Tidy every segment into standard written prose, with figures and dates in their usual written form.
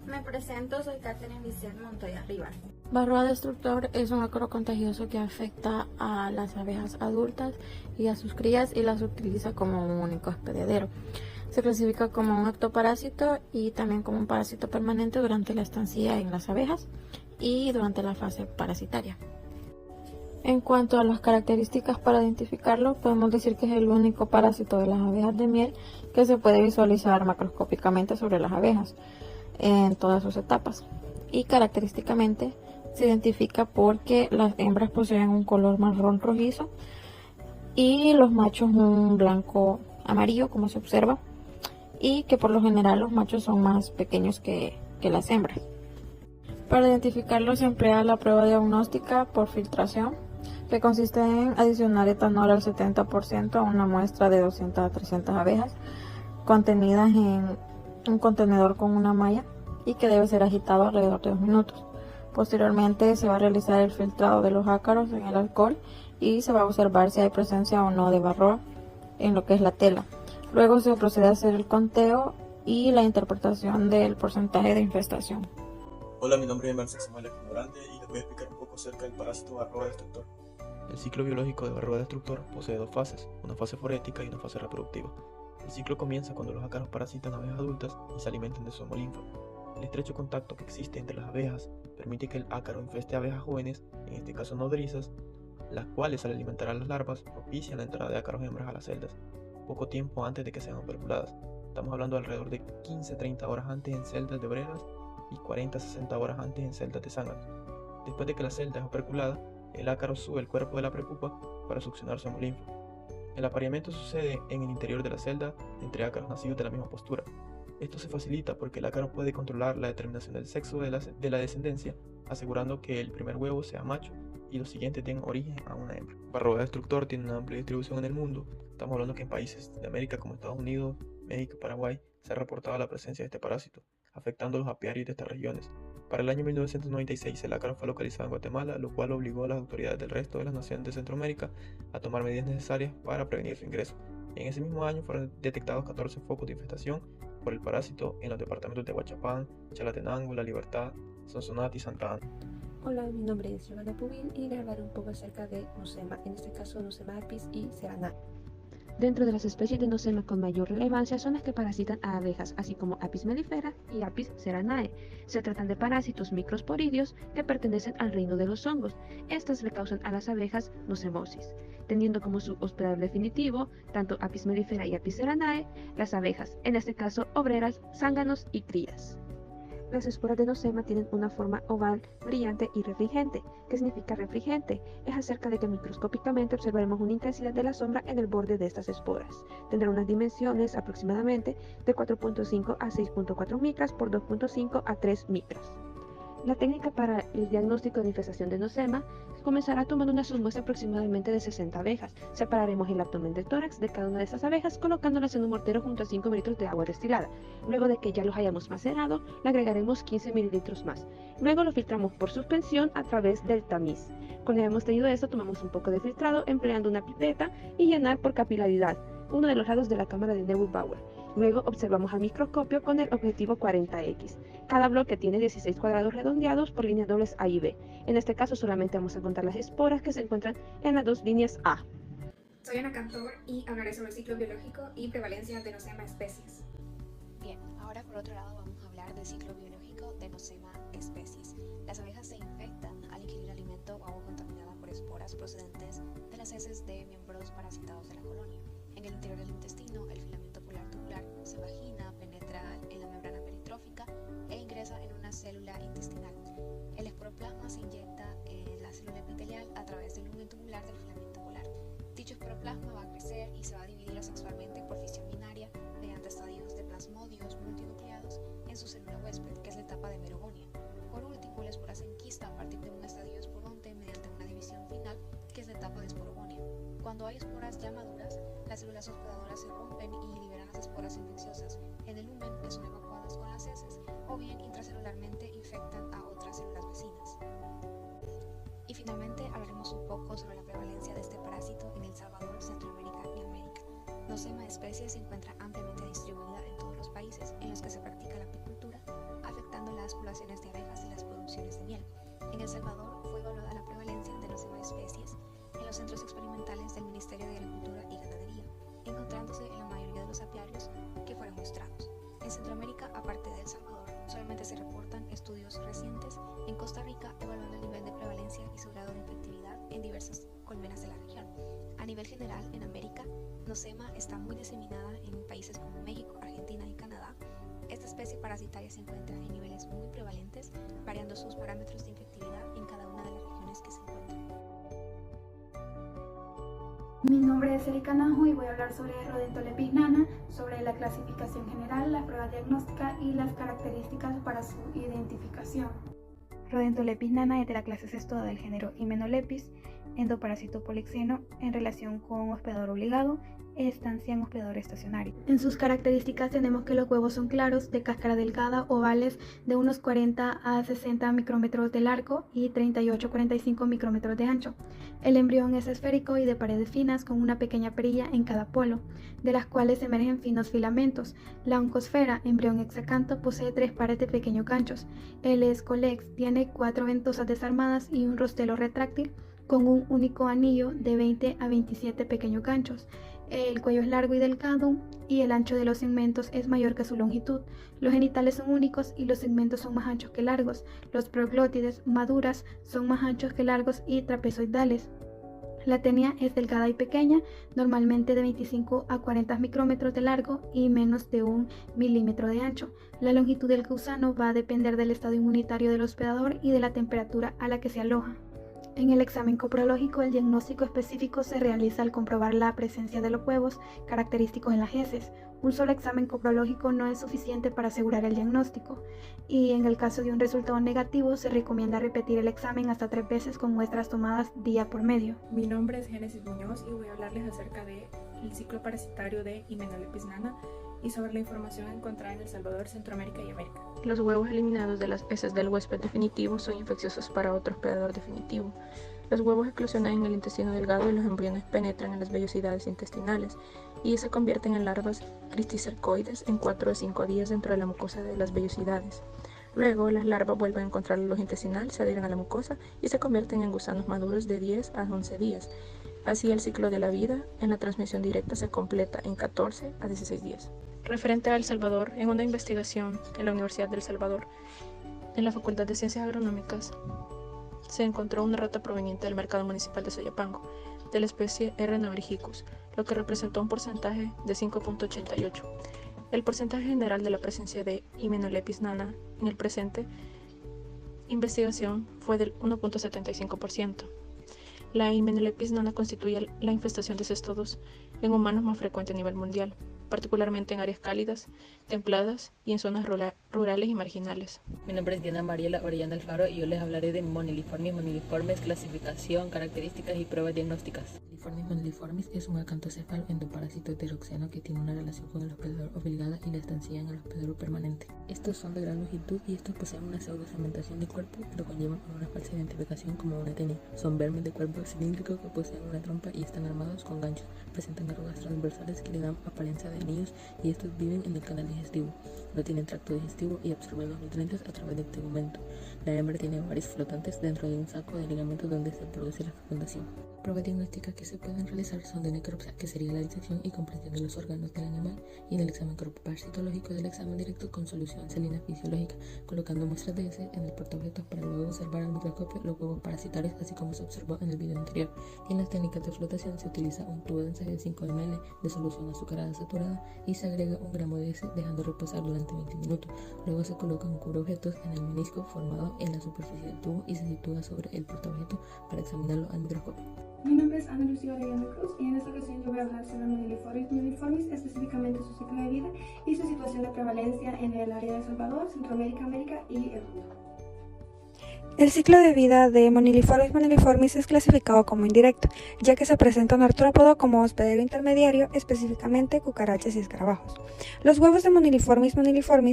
Me presento, soy Catherine Vicente Montoya Rivas. Varroa destructor es un ácaro contagioso que afecta a las abejas adultas y a sus crías y las utiliza como un único hospedadero. Se clasifica como un ectoparásito y también como un parásito permanente durante la estancia en las abejas y durante la fase parasitaria. En cuanto a las características para identificarlo, podemos decir que es el único parásito de las abejas de miel que se puede visualizar macroscópicamente sobre las abejas en todas sus etapas. Y característicamente se identifica porque las hembras poseen un color marrón rojizo y los machos un blanco amarillo, como se observa, y que por lo general los machos son más pequeños que las hembras. Para identificarlo se emplea la prueba diagnóstica por filtración, que consiste en adicionar etanol al 70% a una muestra de 200 a 300 abejas contenidas en un contenedor con una malla y que debe ser agitado alrededor de 2 minutos. Posteriormente se va a realizar el filtrado de los ácaros en el alcohol y se va a observar si hay presencia o no de varroa en lo que es la tela. Luego se procede a hacer el conteo y la interpretación del porcentaje de infestación. Hola, mi nombre es Marcel Samuel Ignorante y les voy a explicar un poco acerca del parásito varroa destructor. El ciclo biológico de varroa destructor posee dos fases, una fase forética y una fase reproductiva. El ciclo comienza cuando los ácaros parasitan abejas adultas y se alimentan de su hemolinfa. El estrecho contacto que existe entre las abejas permite que el ácaro infeste abejas jóvenes, en este caso nodrizas, las cuales al alimentar a las larvas propician la entrada de ácaros hembras a las celdas, poco tiempo antes de que sean operculadas. Estamos hablando de alrededor de 15-30 horas antes en celdas de obreras y 40-60 horas antes en celdas de zánganos. Después de que la celda es operculada, el ácaro sube el cuerpo de la prepupa para succionar su hemolinfa. El apareamiento sucede en el interior de la celda entre ácaros nacidos de la misma postura. Esto se facilita porque el ácaro puede controlar la determinación del sexo de la descendencia, asegurando que el primer huevo sea macho y los siguientes den origen a una hembra. Varroa destructor tiene una amplia distribución en el mundo. Estamos hablando que en países de América como Estados Unidos, México y Paraguay se ha reportado la presencia de este parásito, afectando a los apiarios de estas regiones. Para el año 1996 el ácaro fue localizado en Guatemala, lo cual obligó a las autoridades del resto de las naciones de Centroamérica a tomar medidas necesarias para prevenir su ingreso. En ese mismo año fueron detectados 14 focos de infestación por el parásito en los departamentos de Huachapán, Chalatenango, La Libertad, Sonsonate y Santa Ana. Hola, mi nombre es Giovanna Pubil y grabaré un poco acerca de Nosema, en este caso Nosema apis y Seranae. Dentro de las especies de Nosema con mayor relevancia son las que parasitan a abejas, así como Apis mellifera y Apis ceranae. Se tratan de parásitos microsporidios que pertenecen al reino de los hongos. Estas le causan a las abejas nocemosis, teniendo como su hospedador definitivo tanto Apis mellifera y Apis ceranae, las abejas, en este caso obreras, zánganos y crías. Las esporas de Nosema tienen una forma oval, brillante y refringente. ¿Qué significa refringente? Es acerca de que microscópicamente observaremos una intensidad de la sombra en el borde de estas esporas. Tendrá unas dimensiones aproximadamente de 4.5 a 6.4 micras por 2.5 a 3 micras. La técnica para el diagnóstico de infestación de Nosema comenzará tomando una submuestra aproximadamente de 60 abejas. Separaremos el abdomen del tórax de cada una de estas abejas colocándolas en un mortero junto a 5 ml de agua destilada. Luego de que ya los hayamos macerado, le agregaremos 15 ml más. Luego lo filtramos por suspensión a través del tamiz. Cuando hayamos tenido esto, tomamos un poco de filtrado empleando una pipeta y llenar por capilaridad uno de los lados de la cámara de Neugebauer. Luego observamos al microscopio con el objetivo 40X. Cada bloque tiene 16 cuadrados redondeados por líneas dobles A y B. En este caso solamente vamos a contar las esporas que se encuentran en las dos líneas A. Soy Ana Cantor y hablaré sobre el ciclo biológico y prevalencia de Nosema especies. Bien, ahora por otro lado vamos a hablar del ciclo biológico de Nosema especies. Las abejas se infectan al ingerir alimento o agua contaminada por esporas procedentes de las heces de miembros parasitados de la colonia. En el interior del intestino, el filamento polar tubular se vagina, penetra en la membrana peritrófica e ingresa en una célula intestinal. El esporoplasma se inyecta en la célula epitelial a través del lumen tubular del filamento polar. Dicho esporoplasma va a crecer y se va a dividir asexualmente por fisión binaria mediante estadios de plasmodios multinucleados en su célula huésped, que es la etapa de merogonia. Por último, la espora se enquista a partir de un estadio esporonte mediante una división final, que es la etapa de esporogonia. Cuando hay esporas ya maduras, las células hospedadoras se rompen y liberan las esporas infecciosas. En el lumen que son evacuadas con las heces o bien intracelularmente infectan a otras células vecinas. Y finalmente hablaremos un poco sobre la prevalencia de este parásito en El Salvador, Centroamérica y América. Nosema especie se encuentra ampliamente distribuida en todos los países en los que se practica la apicultura, afectando la las poblaciones de abejas y las producciones de miel. En El Salvador fue evaluada la prevalencia de Nosema especies en los centros experimentales del Ministerio de Agricultura y Ganadería, encontrándose en la mayoría de los apiarios que fueron mostrados. En Centroamérica, aparte de El Salvador, solamente se reportan estudios recientes en Costa Rica evaluando el nivel de prevalencia y su grado de efectividad en diversas colmenas de la región. A nivel general, en América, Nosema está muy diseminada en países como México, Argentina y Canadá. Esta especie parasitaria se encuentra en niveles muy prevalentes, variando sus parámetros de infectividad en cada una de las regiones que se encuentran. Mi nombre es Erika Najo y voy a hablar sobre Rhodentholepis nana, sobre la clasificación general, la prueba diagnóstica y las características para su identificación. Rhodentholepis nana es de la clase cestoda del género Hymenopletis, endoparásito polixeno en relación con hospedador obligado, estancia en hospedador estacionario. En sus características tenemos que los huevos son claros, de cáscara delgada, ovales, de unos 40 a 60 micrómetros de largo y 38 a 45 micrómetros de ancho. El embrión es esférico y de paredes finas con una pequeña perilla en cada polo, de las cuales emergen finos filamentos. La oncosfera, embrión hexacanto, posee 3 pares de pequeños ganchos. El escolex tiene 4 ventosas desarmadas y un rostelo retráctil con un único anillo de 20 a 27 pequeños ganchos. El cuello es largo y delgado y el ancho de los segmentos es mayor que su longitud. Los genitales son únicos y los segmentos son más anchos que largos. Los proglótides maduras son más anchos que largos y trapezoidales. La tenia es delgada y pequeña, normalmente de 25 a 40 micrómetros de largo y menos de 1 milímetro de ancho. La longitud del gusano va a depender del estado inmunitario del hospedador y de la temperatura a la que se aloja. En el examen coprológico, el diagnóstico específico se realiza al comprobar la presencia de los huevos característicos en las heces. Un solo examen coprológico no es suficiente para asegurar el diagnóstico, y en el caso de un resultado negativo se recomienda repetir el examen hasta 3 veces con muestras tomadas día por medio. Mi nombre es Génesis Muñoz y voy a hablarles acerca del ciclo parasitario de Hymenopletis nana y sobre la información encontrada en El Salvador, Centroamérica y América. Los huevos eliminados de las heces del huésped definitivo son infecciosos para otro hospedador definitivo. Los huevos eclosionan en el intestino delgado y los embriones penetran en las vellosidades intestinales y se convierten en larvas cristicercoides en 4 a 5 días dentro de la mucosa de las vellosidades. Luego, las larvas vuelven a encontrar la loja intestinal, se adhieren a la mucosa y se convierten en gusanos maduros de 10 a 11 días. Así, el ciclo de la vida en la transmisión directa se completa en 14 a 16 días. Referente a El Salvador, en una investigación en la Universidad de El Salvador, en la Facultad de Ciencias Agronómicas, se encontró una rata proveniente del mercado municipal de Soyapango, de la especie R. navaricus, lo que representó un porcentaje de 5.88. El porcentaje general de la presencia de Hymenopletis nana en el presente investigación fue del 1.75%. La Hymenopletis nana constituye la infestación de cestodos en humanos más frecuente a nivel mundial, particularmente en áreas cálidas, templadas y en zonas rurales y marginales. Mi nombre es Diana Mariela Orellana Alfaro y yo les hablaré de moniliformes, clasificación, características y pruebas diagnósticas. Moniliformis es un acantocéfalo endoparásito heteroxeno que tiene una relación con el hospedador obligada y la estancia en el hospedador permanente. Estos son de gran longitud y estos poseen una pseudosegmentación de cuerpo que lo conllevan a una falsa identificación como una tenia. Son vermes de cuerpo cilíndrico que poseen una trompa y están armados con ganchos. Presentan arrugas transversales que le dan apariencia de anillos y estos viven en el canal digestivo. No tienen tracto digestivo y absorben los nutrientes a través del tegumento. La hembra tiene ovarios flotantes dentro de un saco de ligamentos donde se produce la fecundación. Pruebas diagnósticas que se pueden realizar son de necropsia, que sería la disección y comprensión de los órganos del animal, y en el examen corpoparasitológico del examen directo con solución salina fisiológica, colocando muestras de heces en el portaobjetos para luego observar al microscopio los huevos parasitarios, así como se observó en el video anterior. Y en las técnicas de flotación se utiliza un tubo de ensayo de 5 ml de solución azucarada saturada y se agrega 1 gramo de heces dejando reposar durante 20 minutos. Luego se coloca un cubreobjetos en el menisco formado en la superficie del tubo y se sitúa sobre el portaobjeto para examinarlo al microscopio. Mi nombre es Ana Lucía Orellana Cruz y en esta ocasión yo voy a hablar sobre moniliformis, específicamente su ciclo de vida y su situación de prevalencia en el área de El Salvador, Centroamérica, América y el mundo. El ciclo de vida de moniliformis es clasificado como indirecto, ya que se presenta un artrópodo como hospedero intermediario, específicamente cucarachas y escarabajos. Los huevos de moniliformis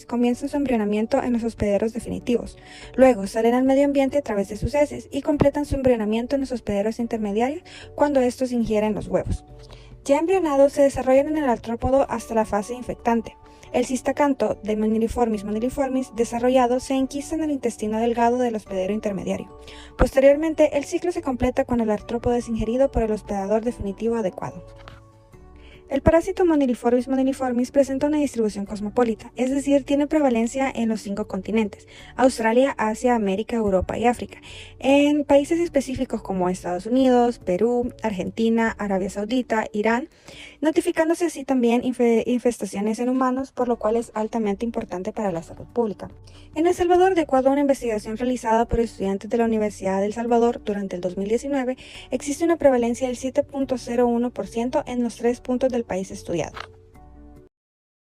comienzan su embrionamiento en los hospederos definitivos, luego salen al medio ambiente a través de sus heces y completan su embrionamiento en los hospederos intermediarios cuando estos ingieren los huevos. Ya embrionados se desarrollan en el artrópodo hasta la fase infectante. El cistacanto de Moniliformis moniliformis desarrollado se enquista en el intestino delgado del hospedero intermediario. Posteriormente, el ciclo se completa cuando el artrópodo es ingerido por el hospedador definitivo adecuado. El parásito Moniliformis moniliformis presenta una distribución cosmopolita, es decir, tiene prevalencia en los 5 continentes: Australia, Asia, América, Europa y África, en países específicos como Estados Unidos, Perú, Argentina, Arabia Saudita, Irán, notificándose así también infestaciones en humanos, por lo cual es altamente importante para la salud pública. En El Salvador, de acuerdo a una investigación realizada por estudiantes de la Universidad de El Salvador durante el 2019, existe una prevalencia del 7.01% en los 3 puntos del país estudiado.